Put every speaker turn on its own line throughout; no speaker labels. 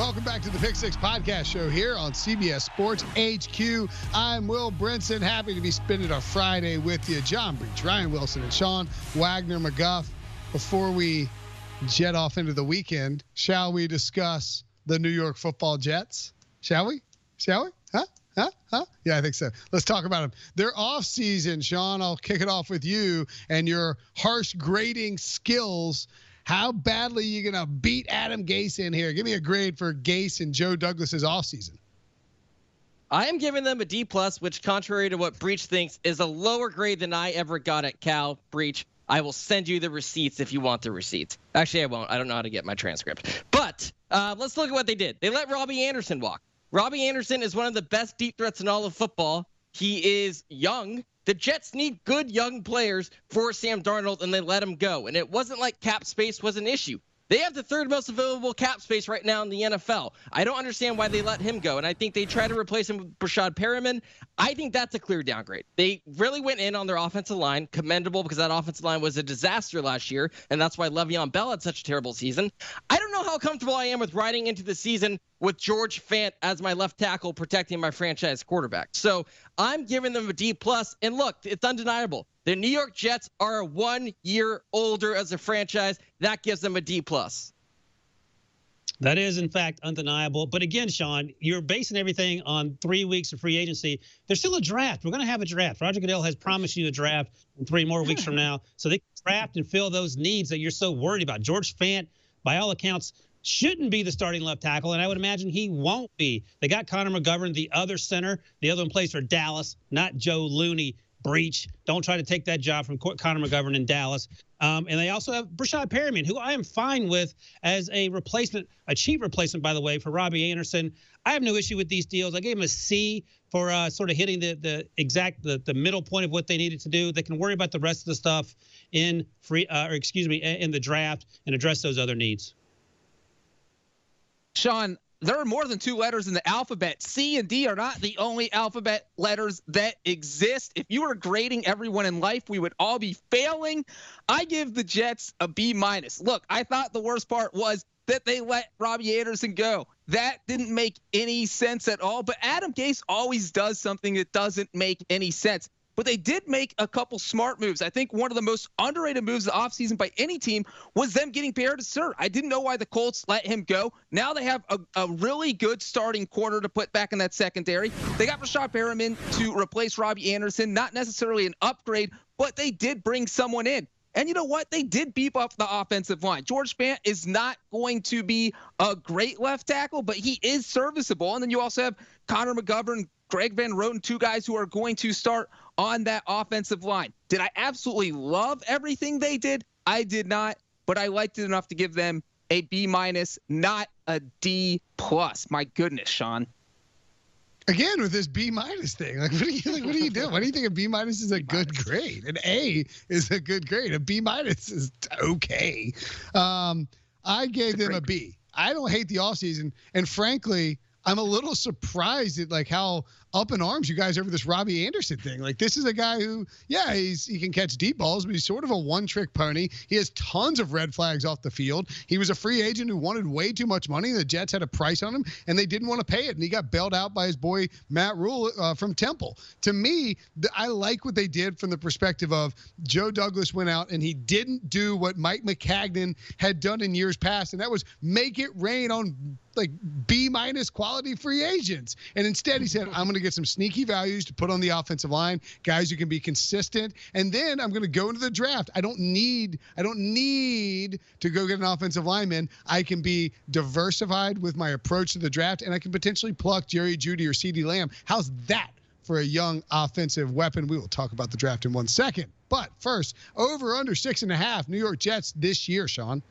Welcome back to the Pick Six Podcast Show here on CBS Sports HQ. I'm Will Brinson. Happy to be spending our Friday with you. John Breach, Ryan Wilson, and Sean Wagner McGuff. Before we jet off into the weekend, shall we discuss the New York Football Jets? Shall we? Huh? Yeah, I think so. Let's talk about them. They're off season, Sean. I'll kick it off with you and your harsh grading skills. How badly are you going to beat Adam Gase in here? Give me a grade for Gase and Joe Douglas's offseason.
I am giving them a D+, which, contrary to what Breach thinks, is a lower grade than I ever got at Cal. Breach, I will send you the receipts if you want the receipts. Actually, I won't. I don't know how to get my transcript. But let's look at what they did. They let Robbie Anderson walk. Robbie Anderson is one of the best deep threats in all of football. He is young. The Jets need good young players for Sam Darnold, and they let him go. And it wasn't like cap space was an issue. They have the third most available cap space right now in the NFL. I don't understand why they let him go. And I think they try to replace him with Brashad Perriman. I think that's a clear downgrade. They really went in on their offensive line. Commendable, because that offensive line was a disaster last year. And that's why Le'Veon Bell had such a terrible season. I don't know how comfortable I am with riding into the season with George Fant as my left tackle protecting my franchise quarterback. So I'm giving them a D+. And look, it's undeniable. The New York Jets are 1 year older as a franchise. That gives them a D+.
That is, in fact, undeniable. But again, Sean, you're basing everything on 3 weeks of free agency. There's still a draft. We're going to have a draft. Roger Goodell has promised you a draft in 3 more weeks from now. So they can draft and fill those needs that you're so worried about. George Fant, by all accounts, shouldn't be the starting left tackle, and I would imagine he won't be. They got Connor McGovern, the other center. The other one plays for Dallas, not Joe Looney. Breach. Don't try to take that job from Connor McGovern in Dallas. And they also have Brashad Perriman, who I am fine with as a replacement, a cheap replacement, by the way, for Robbie Anderson. I have no issue with these deals. I gave him a C for sort of hitting the middle point of what they needed to do. They can worry about the rest of the stuff in in the draft and address those other needs.
Sean, there are more than 2 letters in the alphabet. C and D are not the only alphabet letters that exist. If you were grading everyone in life, we would all be failing. I give the Jets a B-. Look, I thought the worst part was that they let Robbie Anderson go. That didn't make any sense at all. But Adam Gase always does something that doesn't make any sense. But they did make a couple smart moves. I think one of the most underrated moves of the offseason by any team was them getting Pierre Desir. I didn't know why the Colts let him go. Now they have a really good starting corner to put back in that secondary. They got Brashad Perriman to replace Robbie Anderson. Not necessarily an upgrade, but they did bring someone in. And you know what? They did beef up the offensive line. George Fant is not going to be a great left tackle, but he is serviceable. And then you also have Connor McGovern, Greg Van Roten, 2 guys who are going to start on that offensive line. Did I absolutely love everything they did? I did not, but I liked it enough to give them a B-, not a D+. My goodness, Sean.
Again, with this B- thing, what are you doing? Why do you think a B- is a good grade? An A is a good grade. A B- is okay. I gave them a B. I don't hate the offseason, and frankly, I'm a little surprised at how up in arms you guys over this Robbie Anderson thing. This is a guy who, yeah, he can catch deep balls, but he's sort of a one-trick pony. He has tons of red flags off the field. He was a free agent who wanted way too much money. The Jets had a price on him, and they didn't want to pay it, and he got bailed out by his boy Matt Rule from Temple. To me, I like what they did from the perspective of Joe Douglas went out, and he didn't do what Mike McCagnon had done in years past, and that was make it rain on B- quality free agents. And instead he said, I'm going to get some sneaky values to put on the offensive line, guys who can be consistent. And then I'm going to go into the draft. I don't need to go get an offensive lineman. I can be diversified with my approach to the draft, and I can potentially pluck Jerry Jeudy or CeeDee Lamb. How's that for a young offensive weapon? We will talk about the draft in 1 second. But first, over under 6.5 New York Jets this year, Sean.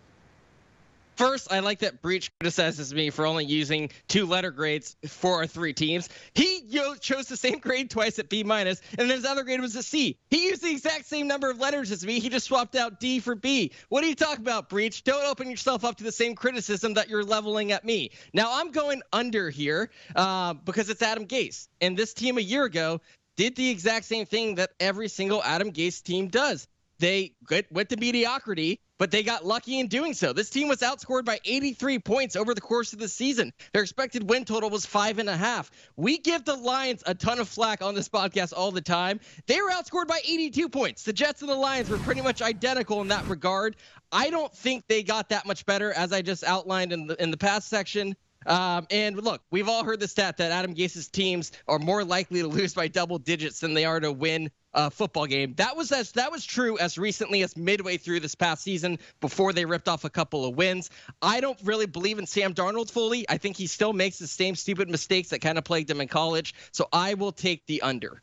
First, I like that Breach criticizes me for only using 2 letter grades for our 3 teams. He chose the same grade twice at B-, and his other grade was a C. He used the exact same number of letters as me. He just swapped out D for B. What are you talking about, Breach? Don't open yourself up to the same criticism that you're leveling at me. Now, I'm going under here because it's Adam Gase. And this team a year ago did the exact same thing that every single Adam Gase team does. They went to mediocrity, but they got lucky in doing so. This team was outscored by 83 points over the course of the season. Their expected win total was 5.5. We give the Lions a ton of flack on this podcast all the time. They were outscored by 82 points. The Jets and the Lions were pretty much identical in that regard. I don't think they got that much better, as I just outlined in the past section. And look, we've all heard the stat that Adam Gase's teams are more likely to lose by double digits than they are to win a football game. That was true as recently as midway through this past season before they ripped off a couple of wins. I don't really believe in Sam Darnold fully. I think he still makes the same stupid mistakes that kind of plagued him in college. So I will take the under.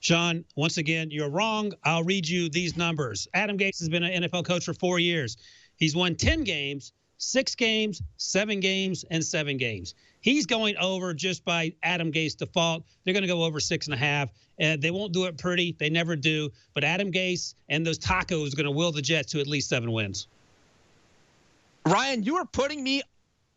Sean, once again, you're wrong. I'll read you these numbers. Adam Gase has been an NFL coach for 4 years. He's won 10 games, 6 games, 7 games, and 7 games. He's going over just by Adam Gase default. They're going to go over 6.5. And they won't do it pretty. They never do. But Adam Gase and those tacos are going to will the Jets to at least 7 wins.
Ryan, you are putting me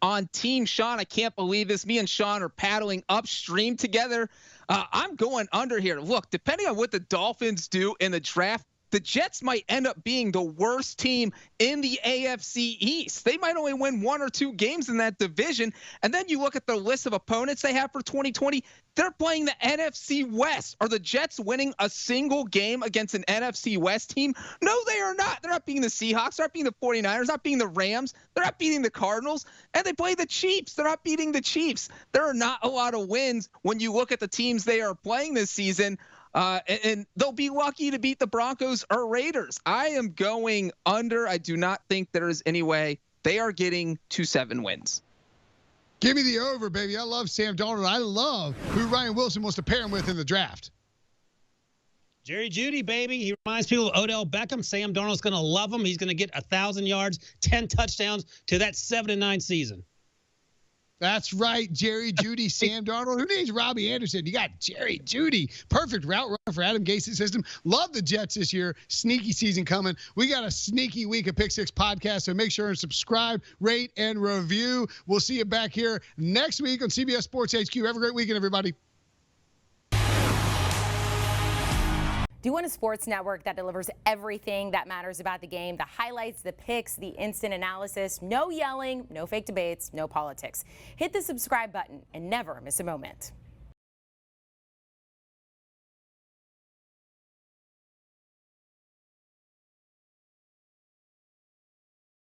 on Team Sean. I can't believe this. Me and Sean are paddling upstream together. I'm going under here. Look, depending on what the Dolphins do in the draft, the Jets might end up being the worst team in the AFC East. They might only win 1 or 2 games in that division. And then you look at the list of opponents they have for 2020. They're playing the NFC West. Are the Jets winning a single game against an NFC West team? No, they are not. They're not beating the Seahawks. They're not beating the 49ers. Not beating the Rams. They're not beating the Cardinals. And they play the Chiefs. They're not beating the Chiefs. There are not a lot of wins when you look at the teams they are playing this season. And they'll be lucky to beat the Broncos or Raiders. I am going under. I do not think there is any way they are getting to 7 wins.
Give me the over, baby. I love Sam Darnold. I love who Ryan Wilson wants to pair him with in the draft.
Jerry Jeudy, baby. He reminds people of Odell Beckham. Sam Darnold's going to love him. He's going to get 1,000 yards, 10 touchdowns to that 7-9 season.
That's right, Jerry Jeudy, Sam Darnold. Who needs Robbie Anderson? You got Jerry Jeudy. Perfect route runner for Adam Gase's system. Love the Jets this year. Sneaky season coming. We got a sneaky week of Pick Six podcast, so make sure and subscribe, rate, and review. We'll see you back here next week on CBS Sports HQ. Have a great weekend, everybody.
Do you want a sports network that delivers everything that matters about the game? The highlights, the picks, the instant analysis, no yelling, no fake debates, no politics. Hit the subscribe button and never miss a moment.